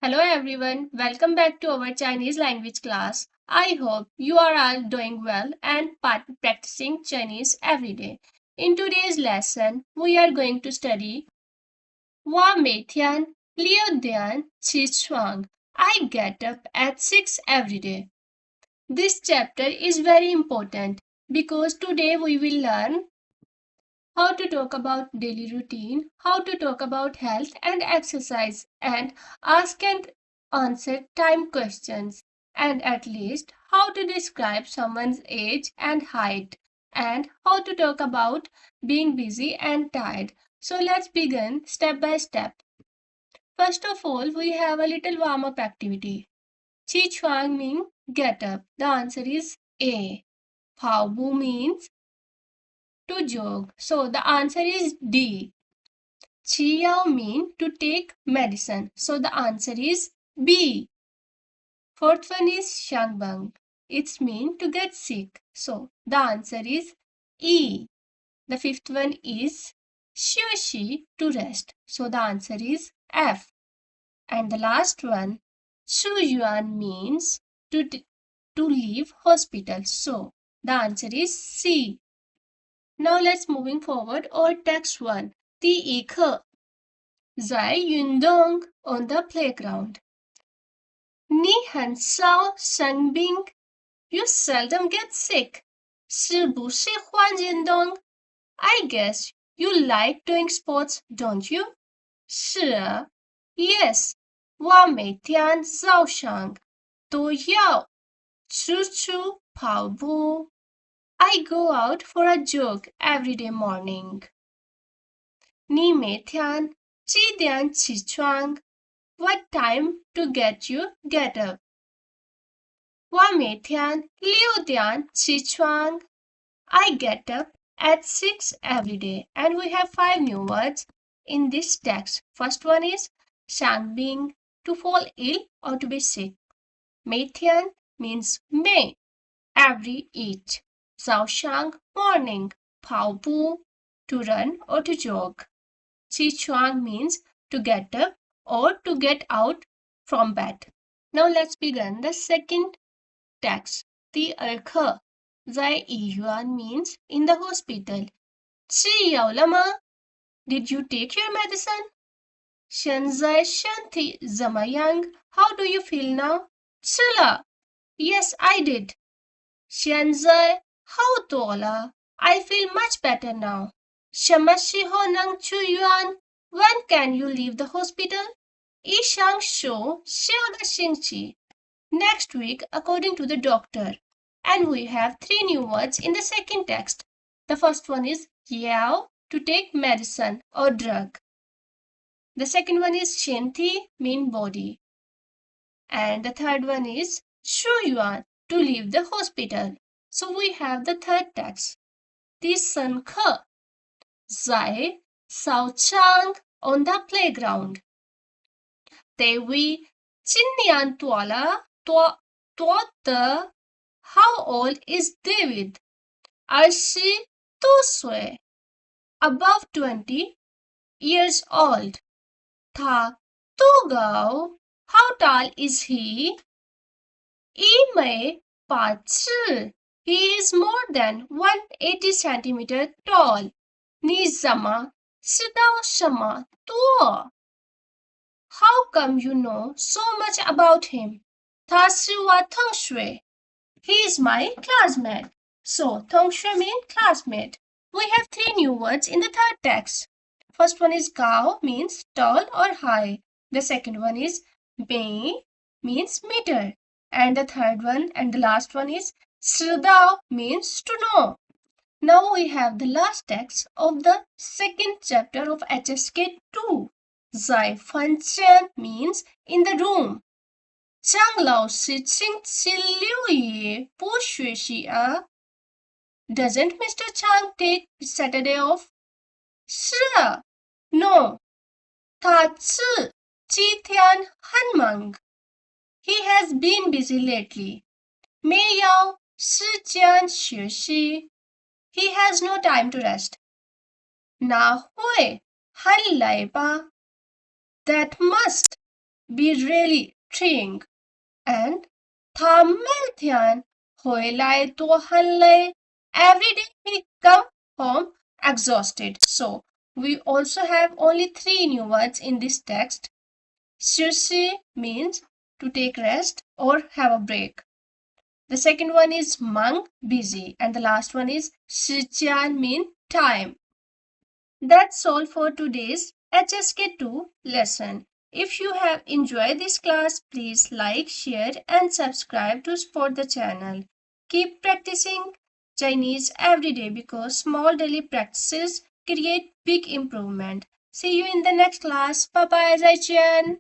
Hello everyone, welcome back to our Chinese language class. I hope you are all doing well and practicing Chinese every day. In today's lesson, we are going to study 我每天6点起床. I get up at 6 every day. This chapter is very important because today we will learn how to talk about daily routine, how to talk about health and exercise, and ask and answer time questions, and at least how to describe someone's age and height, and how to talk about being busy and tired. So let's begin step by step. First of all, we have a little warm up activity. qǐchuáng means get up. The answer is A. pǎobù means to jog. So the answer is D. Qǐyuàn mean to take medicine. So the answer is B. Fourth one is shēngbìng. It's mean to get sick. So the answer is E. The fifth one is xiūxi, to rest. So the answer is F. And the last one, chūyuàn means to leave hospital. So the answer is C. Now let's moving forward. Or text 1. 第一课在运动 on the playground. 你很少生病 You seldom get sick. 是不是欢运动 I guess you like doing sports, don't you? 是啊 Yes. 我每天早上都要出去跑步 I go out for a jog every day morning. 你每天几点起床 What time to get up? 我每天6点起床 I get up at 6 every day. And we have 5 new words in this text. First one is 生病, to fall ill or to be sick. 每天 means may, every, each. 早上 morning, 跑步 to run or to jog. qǐchuáng means to get up or to get out from bed. Now let's begin the second text. 第二课在医院 means in the hospital. 吃药了吗 Did you take your medicine? 现在身体怎么样 How do you feel now? 吃了 Yes, I did. 现在好多了 I feel much better now. 什么时候能出院 When can you leave the hospital? 医生说下个星期 Next week, according to the doctor. And we have 3 new words in the second text. The first one is yao, to take medicine or drug. The second one is shenthi, mean body. And the third one is shūyuàn, to leave the hospital. So we have the third text. 第三课在操场 on the playground. David 今年多的 How old is David? 22岁 Above 20 years old. 他多高 How tall is he? 1m80 He is more than 180 centimeter tall. 你怎么知道什么多 How come you know so much about him? 他是我同学 He is my classmate. So, 同学 means classmate. We have 3 new words in the third text. First one is cao, means tall or high. The second one is bei, means meter. And the third one and the last one is sridao, means to know. Now we have the last text of the second chapter of HSK 2. 在房间 means in the room. 张老师星期六也不学习啊 Doesn't Mr. Chang take Saturday off? 是啊 No. 他这几天很忙 He has been busy lately. 没有时间学习 He has no time to rest. 那会很累吧 That must be really trying. And tham thian hoi lai to han lei. Every day we come home exhausted. So we also have only 3 new words in this text. Xiūxi means to take rest or have a break. The second one is máng, busy, and the last one is shījiān, mean time. That's all for today's HSK2 lesson. If you have enjoyed this class, please like, share and subscribe to support the channel. Keep practicing Chinese every day because small daily practices create big improvement. See you in the next class. Bye bye, Zaijian.